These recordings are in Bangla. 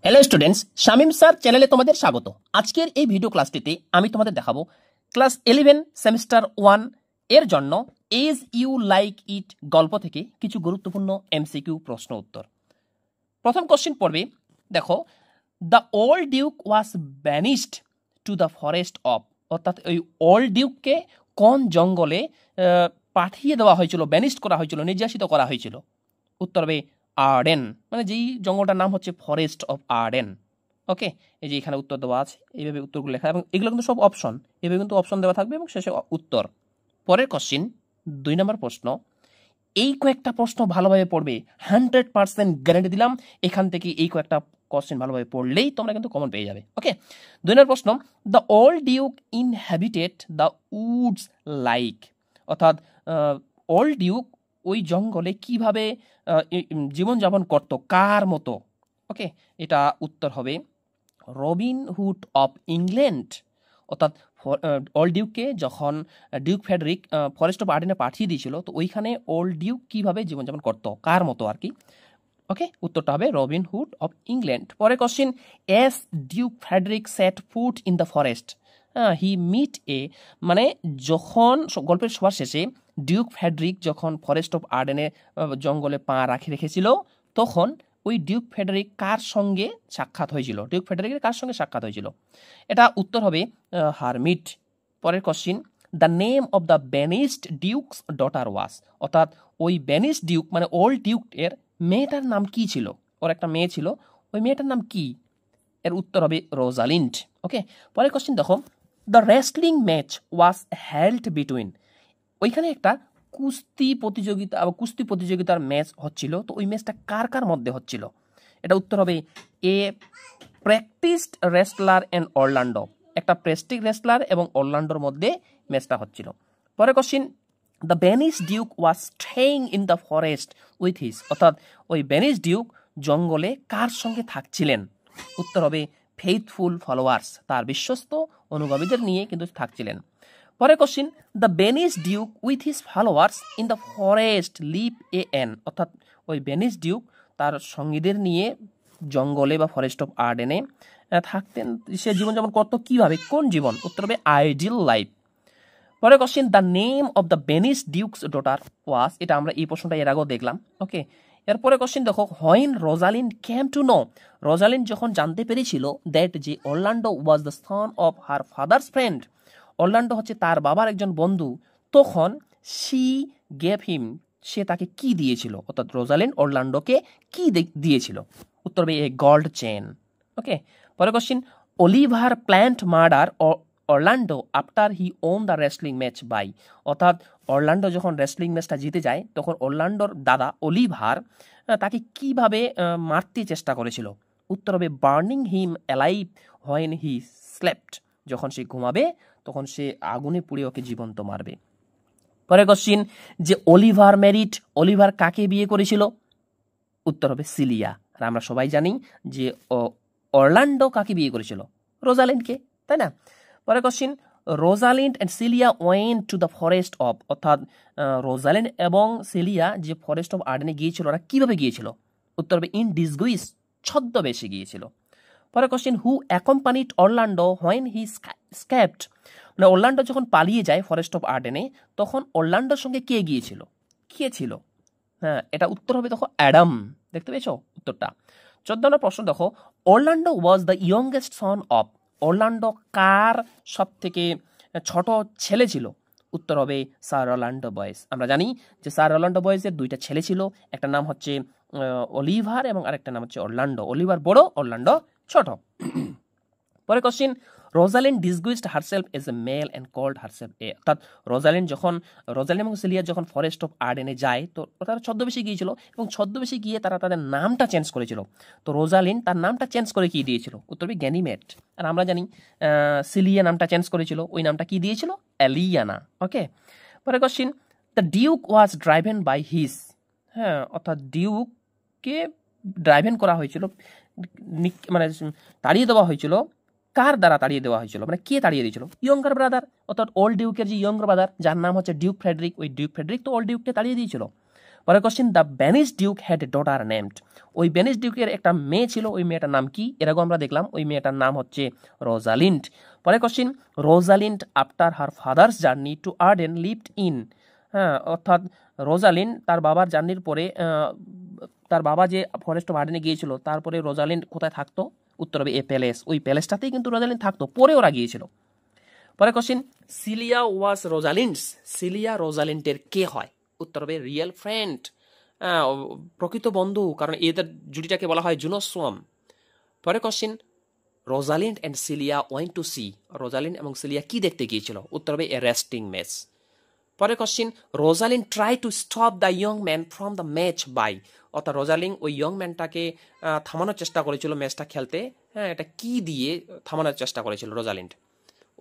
হ্যালো স্টুডেন্টস, শামিম স্যার চ্যানেলে তোমাদের স্বাগত। আজকের এই ভিডিও ক্লাসটিতে আমি তোমাদের দেখাবো ক্লাস 11 সেমিস্টার 1 এর জন্য এজ ইউ লাইক ইট গল্প থেকে কিছু গুরুত্বপূর্ণ এমসিকিউ প্রশ্ন উত্তর। প্রথম কোশ্চেন পড়বে, দেখো, the old duke was banished to the forest of, অর্থাৎ ওই ওল্ড ডিউককে কোন জঙ্গলে পাঠিয়ে দেওয়া হয়েছিল, ব্যানিশড করা হয়েছিল, নির্যাসিত করা হয়েছিল? উত্তর হবে আর্ডেন, মানে যেই জঙ্গলটার নাম হচ্ছে ফরেস্ট অফ আর্ডেন। ওকে, এই যে এখানে উত্তর দেওয়া আছে, এইভাবে উত্তরগুলো লেখা, এবং এগুলো কিন্তু সব অপশন, এভাবে কিন্তু অপশন দেওয়া থাকবে এবং শেষে উত্তর। পরের কোশ্চিন 2 নম্বর প্রশ্ন, এই কয়েকটা প্রশ্ন ভালোভাবে পড়বে, 100% গ্যারান্টি দিলাম। এখান থেকে এই কয়েকটা কোশ্চেন ভালোভাবে পড়লেই তোমরা কিন্তু কমন পেয়ে যাবে। ওকে, 2 নম্বর প্রশ্ন, the old Duke inhabited the Woods like, অর্থাৎ ওল্ড ডিউক ওই জঙ্গলে কিভাবে জীবনযাপন করত, কার মতো? ওকে, এটা উত্তর হবে রবিন হুড অফ ইংল্যান্ড। অর্থাৎ ওল্ড ডিউককে যখন ডিউক ফ্রেডরিক ফরেস্ট অফ আর্ডেনে পাঠিয়ে দিয়েছিল, তো ওইখানে ওল্ড ডিউক কিভাবে জীবনযাপন করত, কার মতো আর কি। ওকে, উত্তরটা হবে রবিন হুড অফ ইংল্যান্ড। পরে question, as duke Frederick set foot in the forest he meet a, মানে যখন গল্পের সবার শেষে ডিউক ফ্রেডরিক যখন ফরেস্ট অফ আর্ডেনে জঙ্গলে পা রেখেছিল, তখন ওই ডিউক ফ্রেডরিক কার সঙ্গে সাক্ষাৎ হয়েছিল? ডিউক ফ্রেডরিকের কার সঙ্গে সাক্ষাৎ হয়েছিল? এটা উত্তর হবে হারমিট। পরের question, the name of the banished duke's daughter was, অর্থাৎ ওই ব্যানিশড ডিউক মানে ওল্ড ডিউক এর মেয়েটার নাম কি ছিল? ওর একটা মেয়ে ছিল, ওই মেয়েটার নাম কি? এর উত্তর হবে রোজালিন্ড। ওকে, পরের কোশ্চিন দেখো, the wrestling match was held between, ওইখানে একটা কুস্তি প্রতিযোগিতার ম্যাচ হচ্ছিল, তো ওই ম্যাচটা কার কার মধ্যে হচ্ছিল? এটা উত্তর হবে এ প্র্যাকটিসড রেসলার অ্যান্ড অরল্যান্ডো, একটা প্রেস্টিক রেসলার এবং অরল্যান্ডোর মধ্যে ম্যাচটা হচ্ছিল। পরের question, the banish Duke was staying in the forest with his, অর্থাৎ ওই ব্যানিশ ডিউক জঙ্গলে কার সঙ্গে থাকছিলেন? উত্তর হবে ফেইথফুল ফলোয়ার্স, তার বিশ্বস্ত অনুগামীদের নিয়ে কিন্তু থাকছিলেন। পরের question, the banish duke with his followers in the forest live a an, অর্থাৎ ওই বেনিশ ডিউক তার সঙ্গীদের নিয়ে জঙ্গলে বা ফরেস্ট অফ আর্ডেনে থাকতেন, সে জীবনযাপন করতো কিভাবে, কোন জীবন? উত্তর হবে আইডিয়াল লাইফ। পরের question, the name of the banish duke's daughter was, এটা আমরা এই প্রশ্নটা এর আগেও দেখলাম। ওকে, এরপরে কোশ্চিন দেখো, when Rosalind came to know, Rosalind যখন জানতে পেরেছিল দ্যাট যে Orlando was the son of her father's friend, Orlando হচ্ছে তার বাবার একজন বন্ধু, তখন শি গেভ হিম, সে তাকে কি দিয়েছিল? অর্থাৎ রোজালিন্ড অরল্যান্ডোকে কি দিয়েছিল? উত্তর হবে এ গোল্ড চেন। ওকে, পরের question, Oliver plant murder Orlando after he won the wrestling match by, অর্থাৎ অরল্যান্ডো যখন রেসলিং ম্যাচটা জিতে যায়, তখন অরল্যান্ডোর দাদা অলিভার তাকে কিভাবে মারতে চেষ্টা করেছিল? উত্তর হবে burning him alive when he slept, যখন সে ঘুমাবে তখন সে আগুনে পুড়ে ওকে জীবন্ত মারবে। পরের কোশ্চিন, যে অলিভার ম্যারিড, অলিভার কাকে বিয়ে করেছিল? উত্তর হবে সিলিয়া। আর আমরা সবাই জানি যে অরল্যান্ডো কাকে বিয়ে করেছিল? রোজালিন্ডকে, তাই না? পরের question, Rosalind and Celia went to the forest of, অর্থাৎ রোজালিন্ড এবং সিলিয়া যে ফরেস্ট অফ আর্ডেনে গিয়েছিল, ওরা কিভাবে গিয়েছিল? উত্তর হবে ইন ডিসগুইস, ছদ্মবেশে গিয়েছিল। পরের question, who accompanied Orlando when he escaped, মানে অরল্যান্ডো যখন পালিয়ে যায় ফরেস্ট অফ আর্ডেনে, তখন অরল্যান্ডোর সঙ্গে কে গিয়েছিল, কে ছিল? হ্যাঁ, এটা উত্তর হবে দেখো অ্যাডাম। দেখতে পেয়েছো উত্তরটা? 14 নম্বর প্রশ্ন দেখো, Orlando was the youngest son of, Orlando কার সব থেকে ছোট ছেলে ছিল? উত্তর হবে স্যার অরল্যান্ডো বয়েস। আমরা জানি যে স্যার অরল্যান্ডো বয়েসের 2টা ছেলে ছিল, একটা নাম হচ্ছে অলিভার এবং আরেকটা নাম হচ্ছে অরল্যান্ডো। অলিভার বড়, অরল্যান্ডো ছোট। পরে question, Rosalind disguised herself as a male and called herself a, অর্থাৎ রোজালিন্ড এবং সিলিয়া যখন ফরেস্ট অফ আর্ডেনে যায়, তো তারা ছদ্মবেশে গিয়েছিল এবং ছদ্মবেশে গিয়ে তারা তাদের নামটা চেঞ্জ করেছিল। তো রোজালিন্ড তার নামটা চেঞ্জ করে কি দিয়েছিল? উত্তর হবে গ্যানিমেট। আর আমরা জানি সিলিয়া নামটা চেঞ্জ করেছিল, ওই নামটা কি দিয়েছিল? অ্যালিয়ানা। ওকে, পরে question, the duke was driven by his, হ্যাঁ, অর্থাৎ ডিউককে ড্রাইভেন করা হয়েছিল, মানে তাড়িয়ে দেওয়া হয়েছিল, কার দ্বারা তাড়িয়ে দেওয়া হয়েছিল, মানে কে তাড়িয়ে দিয়েছিল? ইয়ঙ্গার ব্রাদার, অর্থাৎ ওল্ড ডিউকের যে ইয়ঙ্গার ব্রাদার যার নাম হচ্ছে ডিউক ফ্রেডরিক, ওই ডিউক ফ্রেডরিক তো ওল্ড ডিউককে তাড়িয়ে দিয়েছিল। পরের question, the banish Duke had a daughter named. ওই বেনিস ডিউকের একটা মেয়ে ছিল, ওই মেয়েটার নাম কি? এরকম আমরা দেখলাম, ওই মেয়েটার নাম হচ্ছে রোজালিন্ড। পরের question, Rosalind after her father's journey to Arden lived in. হ্যাঁ, অর্থাৎ রোজালিন্ড তার বাবার জার্নির পরে, তার বাবা যে ফরেস্ট অফ আর্ডেনে গিয়েছিল, তারপরে রোজালিন্ড কোথায় থাকতো? উত্তর হবে এ প্যালেস। ওই প্যালেসটাতেই কিন্তু রোজালিন্ড থাকতো, পরে ওরা গিয়েছিল। পরে কোশ্চেন, সিলিয়া ওয়াজ রোজালিন্ডস। সিলিয়া রোজালিন্ডের কে হয়? উত্তর হবে রিয়েল ফ্রেন্ড, প্রকৃত বন্ধু, কারণ এদের জুটিটাকে বলা হয় জুনোসোয়াম। পরে question, Rosalind and Celia went to see. Rosalind এবং সিলিয়া কি দেখতে গিয়েছিল? উত্তর হবে এ রেস্টিং ম্যাচ। পরে question, Rosalind try to stop the young man from the match by. অর্থাৎ রোজালিন্ড ওই ইয়ং ম্যানটাকে থামানোর চেষ্টা করেছিল ম্যাচটা খেলতে। হ্যাঁ, এটা কি দিয়ে থামানোর চেষ্টা করেছিল রোজালিন্ড?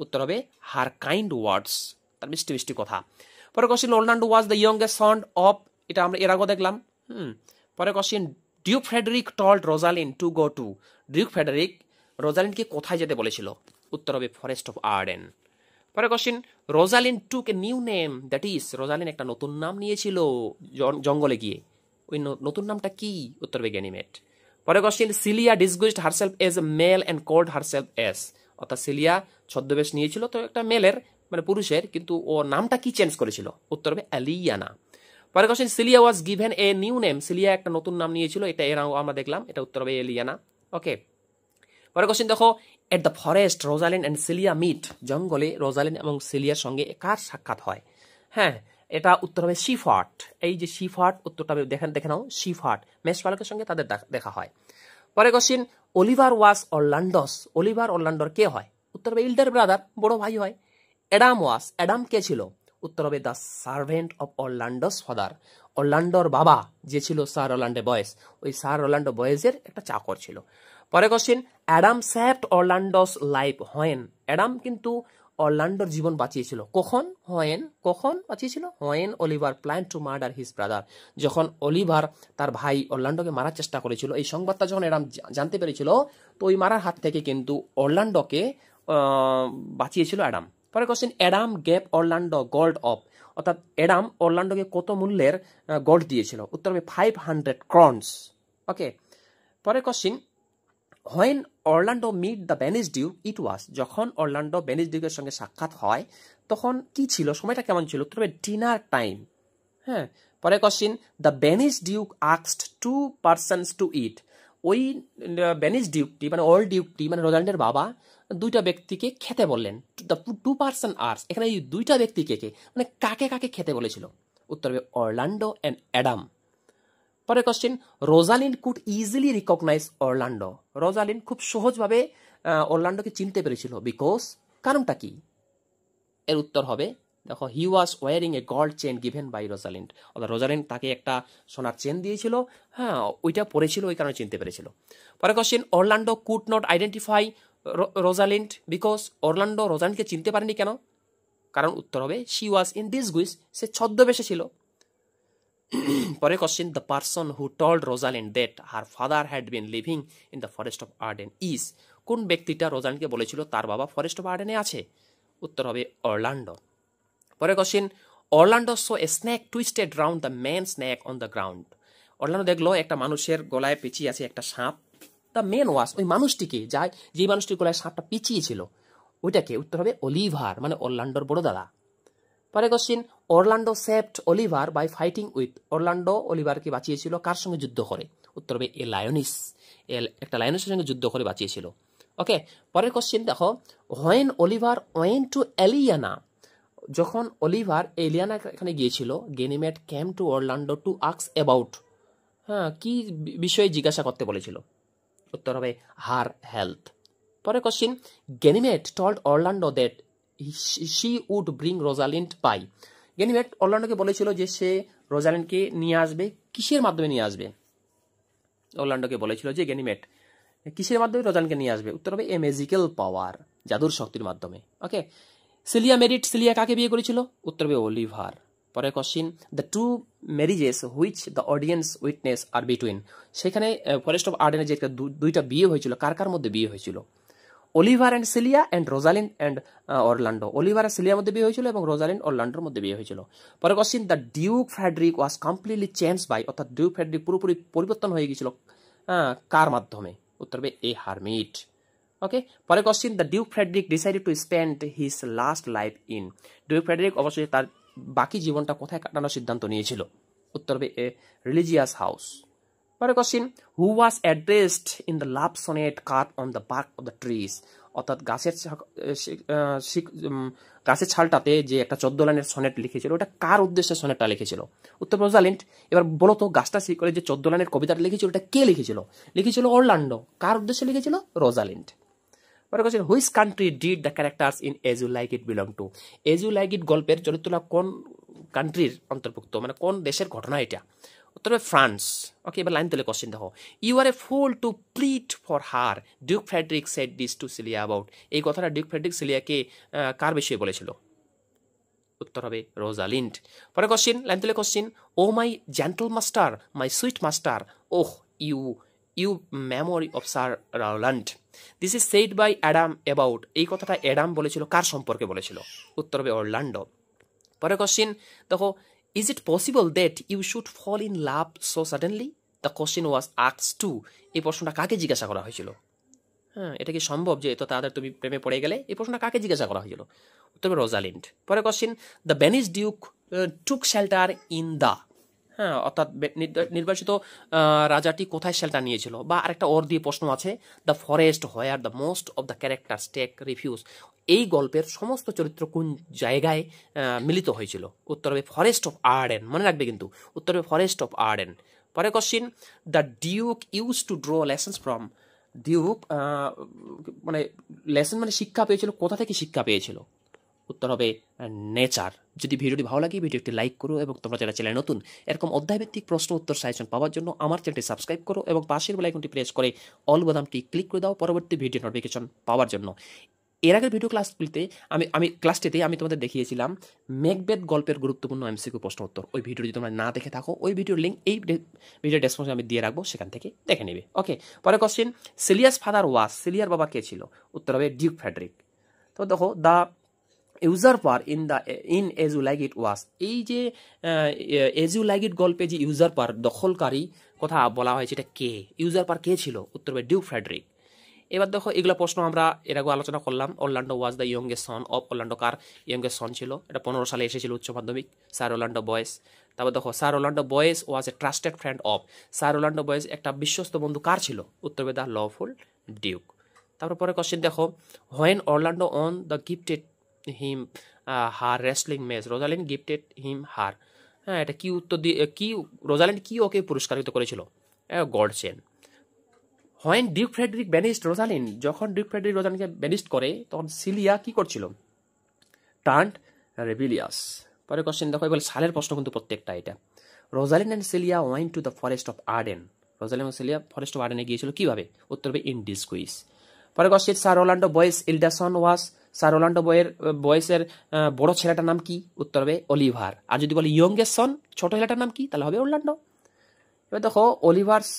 উত্তর হবে হার কাইন্ড ওয়ার্ডস, তার মিষ্টি মিষ্টি কথা। পরে question, Orlando was the youngest son of. এটা আমরা এর আগেও দেখলাম। পরে question, duke Frederick told Rosalind to go to. Duke Frederick রোজালিন্ডকে কোথায় যেতে বলেছিল? উত্তর হবে ফরেস্ট অফ আর্ডেন। পরে question, Rosalind took a new name, that is Rosalind একটা নতুন নাম নিয়েছিল জঙ্গলে গিয়ে। ওই নতুন নামটা কি? উত্তর হবে গ্যানিমেড। পরে question, Celia disguised herself as a male and called herself as. অর্থাৎ সিলিয়া ছদ্মবেশ নিয়েছিল তো একটা মেলের, মানে পুরুষের, কিন্তু ও নামটা কি চেঞ্জ করেছিল? উত্তর হবে অ্যালিয়ানা। পরে question, Celia was given a new name. Celia একটা নতুন নাম নিয়েছিল, এটা এর আমরা দেখলাম, এটা উত্তর হবে এলিয়ানা। ওকে। পরে কোশ্চেন দেখো, at the forest Rosalind and Celia meet. জঙ্গলে রোজালিন্ড এবং সিলিয়ার সঙ্গে কার সাক্ষাৎ হয়? হ্যাঁ, এটা উত্তর হবে শিফার্ট। এই যে শিফার্ট, উত্তরটা দেখে নাও, শিফার্ট মেষপালকের সঙ্গে তাদের দেখা হয়। পরে কোশ্চেন, অলিভার ওয়াজ অরল্যান্ডোস। অলিভার অরল্যান্ডোর কে হয়? উত্তর হবে ইল্ডার ব্রাদার, বড় ভাই হয়। অ্যাডাম ওয়াজ, অ্যাডাম কে ছিল? উত্তর হবে দ্য সার্ভেন্ট অফ অরল্যান্ডোস ফাদার। অরল্যান্ডোর বাবা যে ছিল স্যার অরল্যান্ডো বয়েস, ওই স্যার অরল্যান্ডো বয়েসের একটা চাকর ছিল। পরে question, Adam saved Orlando's life when. Adam কিন্তু অরল্যান্ডোর জীবন বাঁচিয়েছিল কখন? কখন বাঁচিয়েছিল? When Oliver plan to murder his brother. যখন অলিভার তার ভাই অরল্যান্ডোকে মারার চেষ্টা করেছিল, এই সংবাদটা যখন অ্যাডাম জানতে পেরেছিল, তো ওই মারার হাত থেকে কিন্তু অরল্যান্ডোকে বাঁচিয়েছিল অ্যাডাম। পরে question, Adam gave Orlando gold of. অর্থাৎ অ্যাডাম অরল্যান্ডোকে কত মূল্যের গোল্ড দিয়েছিল? উত্তর হবে 500 ক্রনস। ওকে। পরে question, when Orlando meet the banish duke it was. যখন অরল্যান্ডো বেনিস ডিউকের সঙ্গে সাক্ষাৎ হয়, তখন কি ছিল? সময়টা কেমন ছিল? উত্তর হবে ডিনার টাইম। হ্যাঁ। পরে question, the banish duke asked 2 persons to eat. ওই বেনিস ডিউকটি, মানে ওল্ড ডিউকটি, মানে রোজালিন্ডের বাবা, দুইটা ব্যক্তিকে খেতে বললেন। দ্য 2 পার্সন আর্স, এখানে এই দুইটা ব্যক্তিকে কে, মানে কাকে কাকে খেতে বলেছিল? উত্তর হবে অরল্যান্ডো অ্যান্ড অ্যাডাম। পরে question, Rosalind could easily recognise Orlando. Rosalind খুব সহজভাবে অরল্যান্ডোকে চিনতে পেরেছিল, বিকজ, কারণটা কি? এর উত্তর হবে, দেখো, he was wearing a gold chain given by Rosalind. অর্থাৎ রোজালিন্ড তাকে একটা সোনার চেন দিয়েছিল, হ্যাঁ, ওইটা পরেছিল, ওই কারণে চিনতে পেরেছিল। পরে question, Orlando could not identify Rosalind because. Orlando রোজালিন্ডকে চিনতে পারেনি কেন? কারণ উত্তর হবে শি ওয়াজ ইন ডিসগুইজ, সে ছদ্মবেশে ছিল। পরে question, the person who told Rosalind that her father had been living in the forest of Arden is. কোন ব্যক্তিটা রোজালিন্ডকে বলেছিল তার বাবা ফরেস্ট অফ আর্ডেনে আছে? উত্তর হবে অরল্যান্ডো। পরে question, Orlando so a snake twisted round the man's neck on the ground. Orlando দেখলো একটা মানুষের গলায় পেঁচিয়ে আছে একটা সাপ। দ্য মেন ওয়াজ, ওই মানুষটিকে, যে মানুষটির গলায় সাপটা পেঁচিয়ে ছিল, ওইটাকে? উত্তর হবে অলিভার, মানে অরল্যান্ডোর বড় দাদা। পরে question, Orlando saved Oliver by fighting with. অরল্যান্ডো অলিভারকে বাঁচিয়েছিল কার সঙ্গে যুদ্ধ করে? উত্তর হবে এ লায়নিস, একটা লায়নিসের সঙ্গে যুদ্ধ করে বাঁচিয়েছিল। ওকে। পরের কোশ্চেন দেখো, when Oliver went to Aliena. যখন অলিভার এলিয়ানা এখানে গিয়েছিল, Ganymede came to Orlando to ask about. হ্যাঁ, কি বিষয়ে জিজ্ঞাসা করতে বলেছিল? উত্তর হবে হার হেলথ। পরে question, Ganymede told Orlando that she would bring Rosalind by. Ganymede অরল্যান্ডোকে বলেছিল যে সে রোজালিন্ডকে নিয়ে আসবে, কিসের মাধ্যমে নিয়ে আসবে? অরল্যান্ডোকে বলেছিল যে গেনিমেড কিসের মাধ্যমে রোজালিন্ডকে নিয়ে আসবে? উত্তর হবে এ ম্যাজিক্যাল পাওয়ার, জাদুর শক্তির মাধ্যমে। ওকে। সিলিয়া মেরিট, সিলিয়া কাকে বিয়ে করেছিল? উত্তর হবে অলিভার। পরে question, the two marriages which the audience witness are between. সেখানে ফরেস্ট অফ আর্ডেনে যে দুইটা বিয়ে হয়েছিল, কার কার মধ্যে বিয়ে হয়েছিল? Oliver and Celia and Rosalind and Orlando, Oliver আর সিলিয়ার মধ্যে বিয়ে হয়েছিল এবং রোজালিন্ড অরল্যান্ডোর মধ্যে বিয়ে হয়েছিল। পরে question, the duke Frederick was completely change by, অর্থাৎ ডিউক ফ্রেডরিক পুরোপুরি পরিবর্তন হয়ে গিয়েছিল কার মাধ্যমে? উত্তর হবে এ হারমিট। ওকে, পরে question, the duke Frederick decided to spend his last life in, duke Frederick অবশ্যই তার বাকি জীবনটা কোথায় কাটানোর সিদ্ধান্ত নিয়েছিল? উত্তর হবে এ রিলিজিয়াস হাউস। পরে question, who was addressed in the love sonnet cut on the bark of the trees, অর্থাৎ গাছের ছালটাতে যে একটা 14 লাইনের সনেট লিখেছিল, ওটা কার উদ্দেশ্যে সনেটটা লিখেছিল? উত্তর রোজালিন্ড। এবার বলো তো, গাছটা করে যে 14 লাইনের কবিতাটা লিখেছিল, ওটা কে লিখেছিল? লিখেছিল অরল্যান্ডো। কার উদ্দেশ্যে লিখেছিল? রোজালিন্ড। পরে question, which country did the characters in as you like it belong to, as you like it গল্পের চরিত্রটা কোন কান্ট্রির অন্তর্ভুক্ত, মানে কোন দেশের ঘটনা এটা? উত্তর হবে ফ্রান্স। ওকে, এবার লাইন তুলে কোশ্চেন দেখো, you are a fool to plead for her, duke Frederick said this to Celia about, এই কথাটা ডিউক ফ্রেডরিক সিলিয়াকে কার বিষয়ে বলেছিল? উত্তর হবে রোজালিন্ড। পরে কোশ্চেন, লাইন তুলে question, O my gentle master, my sweet master, oh you memory of sir Roland, this is said by Adam about, এই কথাটা অ্যাডাম বলেছিল কার সম্পর্কে বলেছিল? উত্তর হবে অরল্যান্ডো। পরে কোশ্চেন দেখো, is it possible that you should fall in love so suddenly, the question was asked to, এই প্রশ্নটা কাকে জিজ্ঞাসা করা হয়েছিল? হ্যাঁ, এটা কি সম্ভব যে এত তাড়াতাড়ি তুমি প্রেমে পড়ে গেলে? এই প্রশ্নটা কাকে জিজ্ঞাসা করা হয়েছিল? উত্তর হবে রোজালিন্ড। পরে question, the banish Duke took shelter in the, হ্যাঁ, অর্থাৎ নির্বাচিত রাজাটি কোথায় শেল্টার নিয়েছিল? বা আরেকটা ওর দিয়ে প্রশ্ন আছে, the forest where the most of the characters take refuge, এই গল্পের সমস্ত চরিত্র কোন জায়গায় মিলিত হয়েছিল? উত্তর হবে ফরেস্ট অফ আর্ডেন, মনে রাখবে কিন্তু, উত্তর হবে ফরেস্ট অফ আর্ডেন। পরে question, the Duke use to draw lessons from, Duke মানে লেসন মানে শিক্ষা পেয়েছিল, কোথা থেকে শিক্ষা পেয়েছিল? উত্তর হবে নেচার। যদি ভিডিওটি ভালো লাগে, ভিডিওটি লাইক করো, এবং তোমরা যারা চ্যানেল নতুন এরকম অধ্যায়ভিত্তিক প্রশ্ন উত্তর সাজেশন পাওয়ার জন্য আমার চ্যানেলটি সাবস্ক্রাইব করো এবং পাশের বেল আইকনটি প্রেস করে অল বোতামটি ক্লিক করে দাও পরবর্তী ভিডিও নোটিফিকেশন পাওয়ার জন্য। এর আগের ভিডিও ক্লাসগুলিতে আমি ক্লাসটিতে আমি তোমাদের দেখিয়েছিলাম মেকবেথ গল্পের গুরুত্বপূর্ণ এমসিকিউ প্রশ্ন উত্তর। ওই ভিডিও যদি তোমরা না দেখে থাকো, ওই ভিডিওর লিঙ্ক এই ভিডিও ডেসক্রিপশনে আমি দিয়ে রাখবো, সেখান থেকে দেখে নেবে। ওকে, পরে কোশ্চেন, সিলিয়াস ফাদার ওয়াজ, সিলিয়ার বাবা কে ছিল? উত্তর হবে ডিউক ফ্রেডরিক। তো দেখো, the usurper in as you like it was, এই যে এজ ইউ লাইক ইট গল্পে যে ইউজারপার দখলকারী কথা বলা হয়েছে, এটা কে? ইউজারপার কে ছিল? উত্তর হবে ডিউক ফ্রেডরিক। এবার দেখো, এগুলো প্রশ্ন আমরা এর আগে আলোচনা করলাম। Orlando was the youngest son of, Orlando কার ইয়ংগেস্ট সন ছিল? এটা 15 সালে এসেছিল উচ্চ মাধ্যমিক, স্যার অরল্যান্ডো বয়েস। তারপর দেখো, sir Orlando Boys was a trusted friend of, sir Orlando Boys একটা বিশ্বস্ত বন্ধু কার ছিল? উত্তর হবে দ্য লফুল ডিউক। তারপর পরে কোশ্চেন দেখো, when Orlando on the gifted him her wrestling match, Rosalind gifted him her, হ্যাঁ, এটা কি উত্তর দিয়ে কি রোজালিন্ড কি ওকে পুরস্কারিত করেছিল? গড চেন। When duke Frederick banished Rosalind, যখন ডিউক ফ্রেডরিক রোজালিন্ডকে ব্যানিস্ট করে, তখন সিলিয়া কি করছিল? টার্ন্ড রেবিলিয়াস। পরে কোশ্চেন দেখো, এবার সালের প্রশ্ন কিন্তু প্রত্যেকটা এটা। Rosalind and Celia went to the forest of Arden, Rosalind এবং সিলিয়া ফরেস্ট অফ আর্ডেনে গিয়েছিল কিভাবে? উত্তর হবে ইন ডিসকুইজ। পরে কোশ্চেন, স্যার অরল্যান্ডো বয়েস ইলডাসন ওয়াজ, স্যার অরল্যান্ডো বয়েসের বড় ছেলেটার নাম কি? উত্তর হবে অলিভার। আর যদি বলি ইয়ংগেস্ট সন, ছোট ছেলেটার নাম কি? তাহলে হবে অরল্যান্ডো। এবার দেখো, অলিভার্স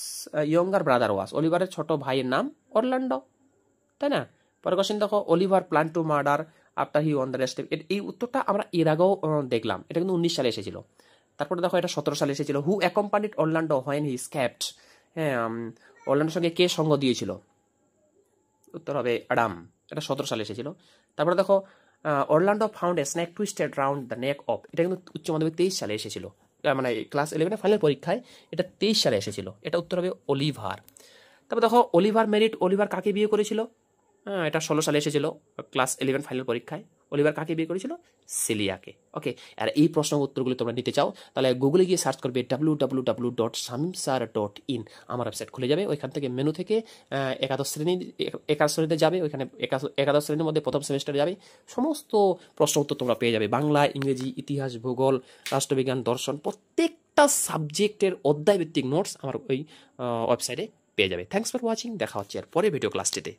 ইয়ঙ্গার ব্রাদার ওয়াজ, অলিভারের ছোট ভাইয়ের নাম অরল্যান্ডো, তাই না? পরে কোশ্চেন দেখো, Oliver plan to murder after he one the rest, এই উত্তরটা আমরা এর আগেও দেখলাম, এটা কিন্তু 19 সালে এসেছিল। তারপরে দেখো, এটা 17 সালে এসেছিল। Who accompanied Orlando when he escaped, হ্যাঁ, অরল্যান্ডোর সঙ্গে কে সঙ্গ দিয়েছিল? উত্তর হবে অ্যাডাম, এটা 17 সালে এসেছিল। তারপরে দেখো, Orlando found a snake twisted round the neck of, এটা কিন্তু উচ্চ মাধ্যমিক 23 সালে এসেছিল, মানে ক্লাস 11 ফাইনাল পরীক্ষায় এটা 23 সালে এসেছিল। এটা উত্তর হবে অলিভার। তারপর দেখো, অলিভার মেরিট, অলিভার কাকে বিয়ে করেছিল? হ্যাঁ, এটা 16 সালে এসেছিল ক্লাস 11 ফাইনাল পরীক্ষায়। অলিভার কাকে বিয়ে করেছিল? সিলিয়াকে। ওকে, আর এই প্রশ্নের উত্তরগুলো তোমরা নিতে চাও, তাহলে গুগলে গিয়ে সার্চ করবে www.shamimsir.in, আমার ওয়েবসাইট খুলে যাবে। ওইখান থেকে মেনু থেকে একাদশ শ্রেণীতে যাবে, ওইখানে একাদশ শ্রেণীর মধ্যে প্রথম সেমিস্টারে যাবে, সমস্ত প্রশ্ন উত্তর তোমরা পেয়ে যাবে। বাংলা, ইংরেজি, ইতিহাস, ভূগোল, রাষ্ট্রবিজ্ঞান, দর্শন, প্রত্যেকটা সাবজেক্টের অধ্যায়ভিত্তিক নোটস আমার ওই ওয়েবসাইটে পেয়ে যাবে। থ্যাংকস ফর ওয়াচিং, দেখা হচ্ছে আর পরে ভিডিও ক্লাসটিতে।